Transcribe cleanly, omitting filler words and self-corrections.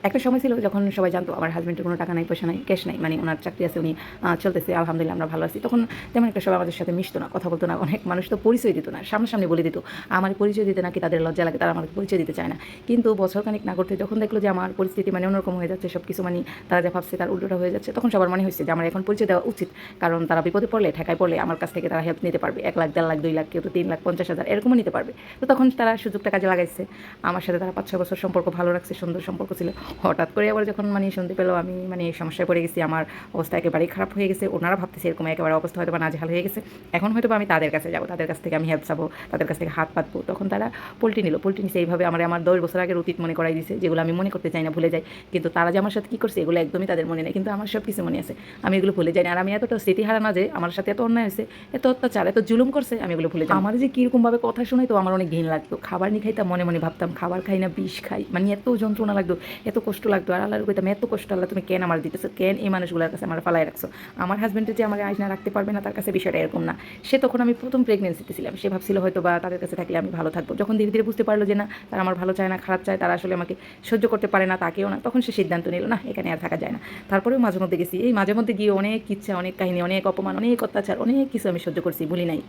একটা সময় ছিল যখন সবাই জানতো আমার হাজবেন্ডের কোনো টাকা নাই, পয়সা নাই, ক্যাশ নাই, মানে ওনার চাকরি আছে, উনি চলতেছে, আলহামদুলিল্লাহ আমরা ভালো আছি। তখন তেমন একটা সবাই আমাদের সাথে মিশতো না, কথা বলতো না, অনেক মানুষ তো পরিচয় দিত না, সামনাসামনি বলে দিত। আমার পরিচয় দিতে নাকি তাদের লজ্জা লাগে, তারা আমাকে পরিচয় দিতে চায় না। কিন্তু বছরখানিক না করতে যখন দেখলো যে আমার পরিস্থিতি মানে অন্যরকম হয়ে যাচ্ছে, সব কিছু মানে তারা যা ভাবছে তার উল্টোটা হয়ে যাচ্ছে, তখন সবার মনে হয়েছে যে আমার এখন পরিচয় দেওয়া উচিত। কারণ তারা বিপদে পড়লে, ঠেকায় পড়লে আমার কাছ থেকে তারা হেল্প নিতে পারবে। 1 লাখ, 1.5 লাখ, 2 লাখ, কেউ তো 3,50,000 এরকমও নিতে পারবে। তো তখন তারা সুযোগটা কাজে লাগাইছে। আমার সাথে তারা 5-6 বছর সম্পর্ক ভালো রাখছে, সুন্দর সম্পর্ক ছিল। হঠাৎ করে আবার যখন মানে শুনতে পেলো আমি মানে সমস্যায় পড়ে গেছি, আমার অবস্থা একেবারেই খারাপ হয়ে গেছে, ওনারা ভাবতেছে এরকম একেবারে অবস্থা হয়তো বা নাজেহাল হয়ে গেছে, এখন হয়তো আমি তাদের কাছে যাবো, তাদের কাছ থেকে আমি হেল্প চাবো, তাদের কাছ থেকে হাত পাতবো, তখন তারা পোল্টি নিল। পোল্টি নিছে এইভাবে আমার 10 বছর আগের অতীত মনে করাই দিছে, যেগুলো আমি মনে করতে চাই না, ভুলে যাই। কিন্তু তারা যে আমার সাথে কী করছে এগুলো একদমই তাদের মনে নেই, কিন্তু আমার সব কিছু মনে আছে, আমি এগুলো ভুলে যাই না। আর আমি এতটা স্মৃতিহারা না যে আমার সাথে এত অন্যায় হয়েছে, এত অত্যাচার, এত জুলুম করছে, আমি এগুলো ভুলে যাই। আমার যে কীরকমভাবে কথা শোনাই তো আমার অনেক ঘৃণ লাগতো, খাবার নিয়ে খাইতাম, মনে মনে ভাবতাম খাবার খাই না বিষ খাই, মানে এত যন্ত্রণা লাগতো, এত কষ্ট লাগতো। আর আল্লাহর কইতাম এত কষ্ট আল্লাহ তুমি কেন আমার দিতেছো, কেন এই মানুষগুলোর কাছে আমার ফালাই রাখছো। আমার হাজব্যান্ডের যে আমার আয়না রাখতে পারবে না, তার কাছে বিষয়টা এরকম না। সে তখন আমি প্রথম প্রেগনেন্সিতে ছিলাম, সে ভাবছিল হয়তো বা তাদের কাছে থাকলে আমি ভালো থাকবো। যখন ধীরে ধীরে বুঝতে পারলো যে না, তারা আমার ভালো চায় না, খারাপ চায়, তারা আসলে আমাকে সহ্য করতে পারে না, তাকেও না, তখন সে সিদ্ধান্ত নিল না এখানে আর থাকা যায় না। তারপরেও মাঝে মধ্যে গেছি, এই মাঝে মধ্যে গিয়ে অনেক ইচ্ছা, অনেক কাহিনী, অনেক অপমান, অনেক অত্যাচার, অনেক কিছু আমি সহ্য করছি, ভুলি নাই।